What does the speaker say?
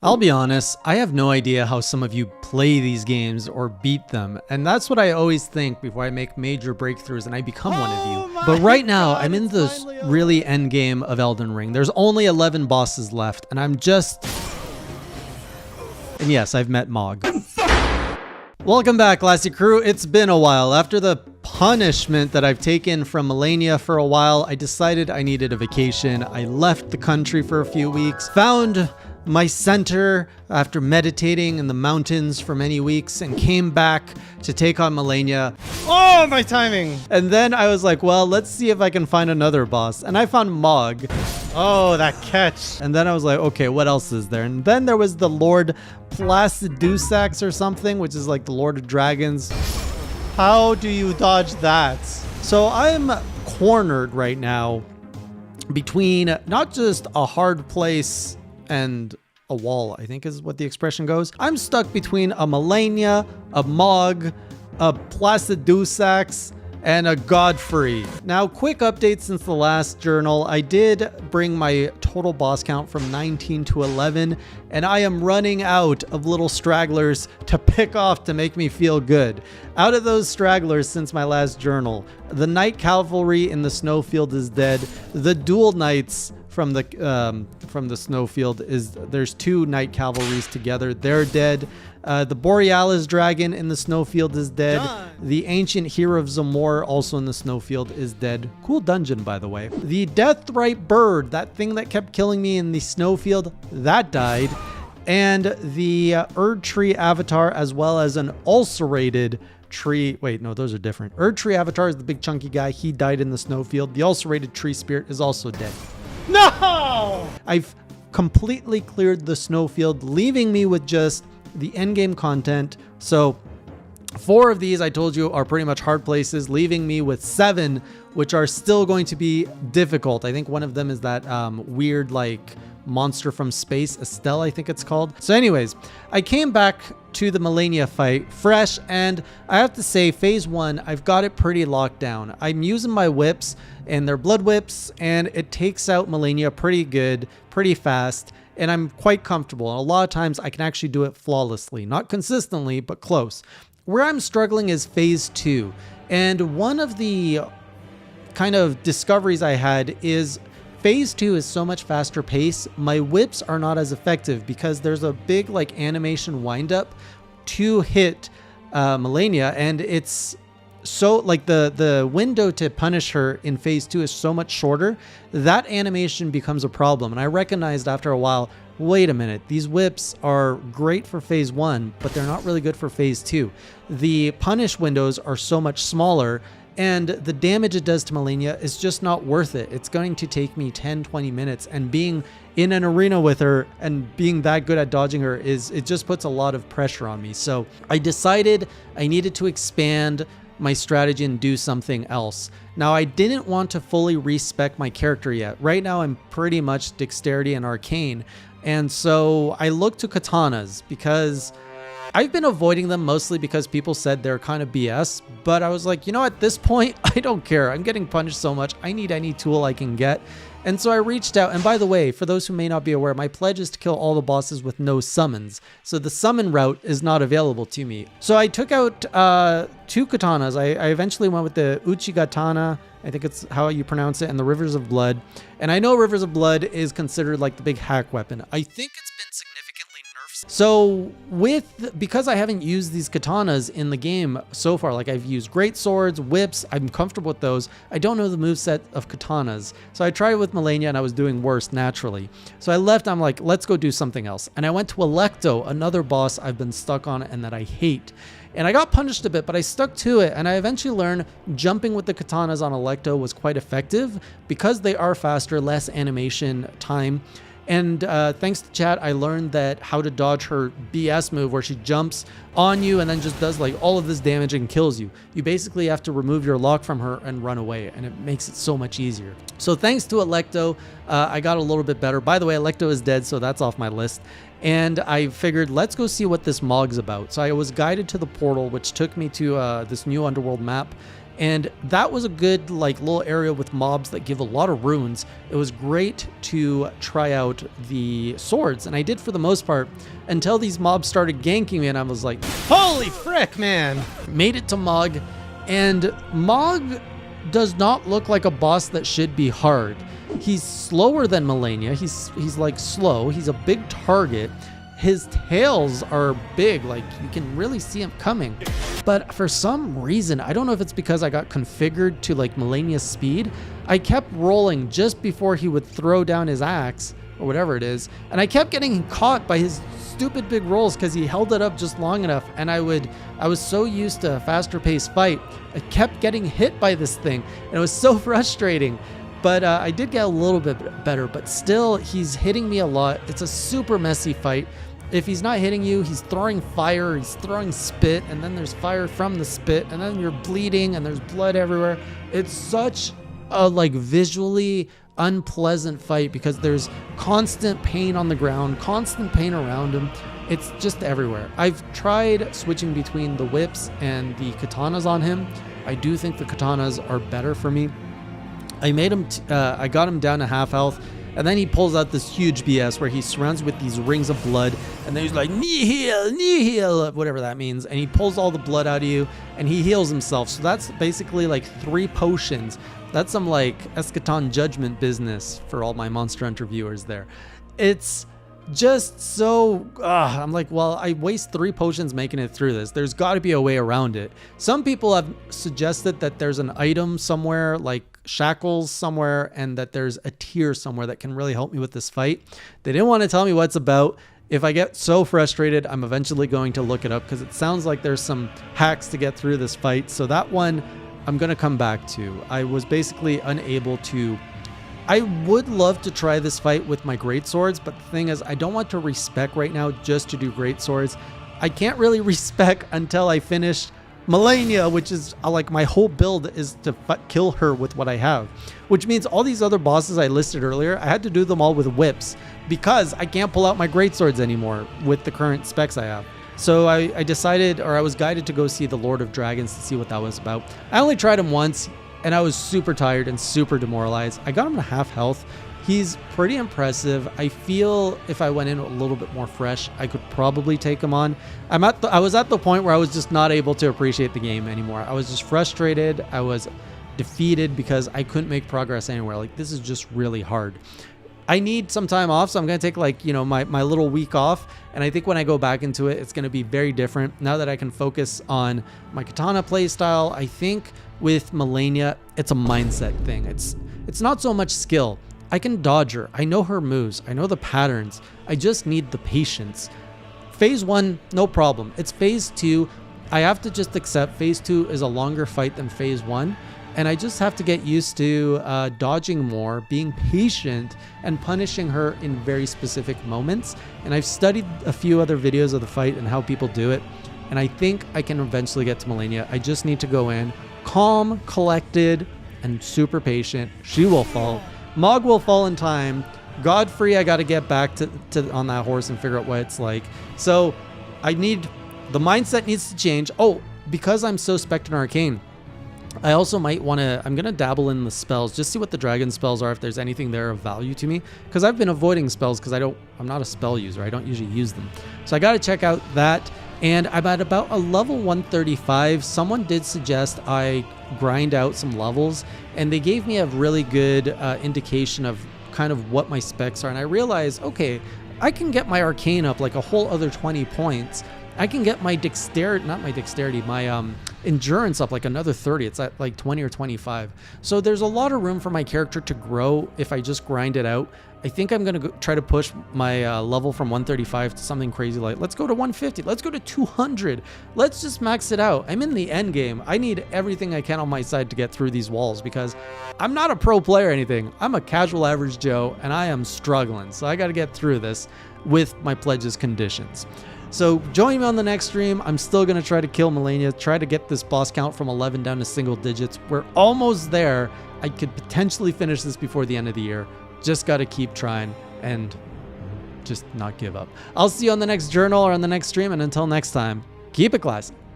I'll be honest, I have no idea how some of you play these games or beat them, and that's what I always think before I make major breakthroughs and I become one of you. But right now, I'm in this really end game of Elden Ring. There's only 11 bosses left, and I'm just... And yes, I've met Mohg. Welcome back, Lassie Crew. It's been a while. After the punishment that I've taken from Malenia for a while, I decided I needed a vacation. I left the country for a few weeks, found my center after meditating in the mountains for many weeks, and came back to take on Malenia. Oh, my timing! And then I was like, well, let's see if I can find another boss. And I found Mohg. Oh, that catch. And then I was like, okay, what else is there? And then there was the Lord Placidusax or something, which is like the Lord of Dragons. How do you dodge that? So I'm cornered right now between not just a hard place and a wall, I think is what the expression goes. I'm stuck between a Malenia, a Mohg, a Placidusax, and a Godfrey. Now, quick update since the last journal. I did bring my total boss count from 19 to 11, and I am running out of little stragglers to pick off to make me feel good. Out of those stragglers since my last journal, the Knight Cavalry in the Snowfield is dead. The Dual Knights from the Snowfield there's two Knight Cavalries together. They're dead. The Borealis Dragon in the Snowfield is dead. Done. The Ancient Hero of Zamor, also in the Snowfield, is dead. Cool dungeon, by the way. The Deathrite Bird, that thing that kept killing me in the Snowfield, that died. And the Erdtree Avatar, as well as an ulcerated tree. Wait, no, those are different. Erdtree Avatar is the big chunky guy. He died in the Snowfield. The ulcerated tree spirit is also dead. No! I've completely cleared the Snowfield, leaving me with just the endgame content. So 4 of these I told you are pretty much hard places, leaving me with 7, which are still going to be difficult. I think one of them is that weird like monster from space, Estelle, I think it's called. So anyways, I came back to the Malenia fight fresh, and I have to say, phase 1, I've got it pretty locked down. I'm using my whips, and they're blood whips, and it takes out Malenia pretty good, pretty fast, and I'm quite comfortable. And a lot of times I can actually do it flawlessly, not consistently, but close. Where I'm struggling is phase 2, and one of the kind of discoveries I had is phase 2 is so much faster pace. My whips are not as effective because there's a big like animation windup to hit Malenia, and it's so like the window to punish her in phase 2 is so much shorter. That animation becomes a problem, and I recognized after a while, wait a minute, these whips are great for phase 1, but they're not really good for phase 2. The punish windows are so much smaller, and the damage it does to Malenia is just not worth it. It's going to take me 10-20 minutes, and being in an arena with her and being that good at dodging her it just puts a lot of pressure on me. So I decided I needed to expand my strategy and do something else. Now, I didn't want to fully respec my character yet. Right now I'm pretty much dexterity and arcane, and so I looked to katanas because I've been avoiding them mostly because people said they're kind of BS, but I was like, you know, at this point, I don't care. I'm getting punished so much. I need any tool I can get. And so I reached out. And by the way, for those who may not be aware, my pledge is to kill all the bosses with no summons. So the summon route is not available to me. So I took out 2 katanas. I eventually went with the Uchigatana, I think it's how you pronounce it, and the Rivers of Blood. And I know Rivers of Blood is considered like the big hack weapon. I think it's been significantly nerfed. So because I haven't used these katanas in the game so far, like I've used great swords, whips, I'm comfortable with those. I don't know the moveset of katanas. So I tried it with Malenia and I was doing worse naturally. So I left, I'm like, let's go do something else. And I went to Electo, another boss I've been stuck on and that I hate. And I got punished a bit, but I stuck to it, and I eventually learned jumping with the katanas on Electo was quite effective because they are faster, less animation time. And thanks to chat, I learned that how to dodge her BS move where she jumps on you and then just does like all of this damage and kills you. You basically have to remove your lock from her and run away, and it makes it so much easier. So thanks to Electo, I got a little bit better. By the way, Electo is dead, so that's off my list. And I figured, let's go see what this Mohg's about. So I was guided to the portal, which took me to this new underworld map. And that was a good like little area with mobs that give a lot of runes. It was great to try out the swords, and I did for the most part until these mobs started ganking me, and I was like, Holy frick, man. made it to Mohg. And Mohg does not look like a boss that should be hard. He's slower than Malenia. He's like slow. He's a big target. His tails are big, like you can really see him coming. But for some reason, I don't know if it's because I got configured to like Malenia's speed, I kept rolling just before he would throw down his axe or whatever it is. And I kept getting caught by his stupid big rolls because he held it up just long enough. And I was so used to a faster paced fight, I kept getting hit by this thing. And it was so frustrating. But I did get a little bit better, but still he's hitting me a lot. It's a super messy fight. If he's not hitting you, he's throwing fire, he's throwing spit, and then there's fire from the spit, and then you're bleeding and there's blood everywhere. It's such a like visually unpleasant fight because there's constant pain on the ground, constant pain around him. It's just everywhere. I've tried switching between the whips and the katanas on him. I do think the katanas are better for me. I got him down to half health, and then he pulls out this huge BS where he surrounds with these rings of blood, and then he's like, nihil, whatever that means, and he pulls all the blood out of you, and he heals himself. So that's basically like 3 potions. That's some like Eschaton Judgment business for all my Monster Hunter viewers there. It's just so I'm like, well, I waste 3 potions making it through this. There's got to be a way around it. Some people have suggested that there's an item somewhere like shackles somewhere, and that there's a tier somewhere that can really help me with this fight. They didn't want to tell me what it's about. If I get so frustrated, I'm eventually going to look it up because it sounds like there's some hacks to get through this fight. So that one I'm going to come back to. I was basically unable to. I would love to try this fight with my great swords, but the thing is, I don't want to respec right now just to do great swords. I can't really respec until I finish Malenia, which is like my whole build is to kill her with what I have, which means all these other bosses I listed earlier, I had to do them all with whips because I can't pull out my great swords anymore with the current specs I have. So I decided, or I was guided to go see the Lord of Dragons to see what that was about. I only tried him once, and I was super tired and super demoralized. I got him to half health. He's pretty impressive. I feel if I went in a little bit more fresh, I could probably take him on. I was at the point where I was just not able to appreciate the game anymore. I was just frustrated. I was defeated because I couldn't make progress anywhere. Like, this is just really hard. I need some time off, so I'm going to take like, my little week off. And I think when I go back into it, it's going to be very different. Now that I can focus on my katana playstyle, I think with Malenia, it's a mindset thing. It's not so much skill. I can dodge her. I know her moves. I know the patterns. I just need the patience. Phase 1, no problem. It's phase 2. I have to just accept phase 2 is a longer fight than phase 1. And I just have to get used to dodging more, being patient, and punishing her in very specific moments. And I've studied a few other videos of the fight and how people do it. And I think I can eventually get to Malenia. I just need to go in calm, collected, and super patient. She will fall. Mohg will fall in time. Godfrey, I got to get back to on that horse and figure out what it's like. So the mindset needs to change. Oh, because I'm so spec'd and arcane, I also might want to, I'm going to dabble in the spells, just see what the dragon spells are, if there's anything there of value to me. Because I've been avoiding spells because I'm not a spell user. I don't usually use them. So I got to check out that. And I'm at about a level 135. Someone did suggest I grind out some levels, and they gave me a really good indication of kind of what my specs are. And I realized, okay, I can get my arcane up like a whole other 20 points. I can get my dexterity, not my dexterity, my endurance up like another 30. It's at like 20 or 25. So there's a lot of room for my character to grow if I just grind it out. I think I'm going to try to push my level from 135 to something crazy like, let's go to 150. Let's go to 200. Let's just max it out. I'm in the end game. I need everything I can on my side to get through these walls because I'm not a pro player or anything. I'm a casual average Joe, and I am struggling. So I got to get through this with my pledges conditions. So join me on the next stream. I'm still going to try to kill Malenia, try to get this boss count from 11 down to single digits. We're almost there. I could potentially finish this before the end of the year. Just got to keep trying and just not give up. I'll see you on the next journal or on the next stream. And until next time, keep it classy.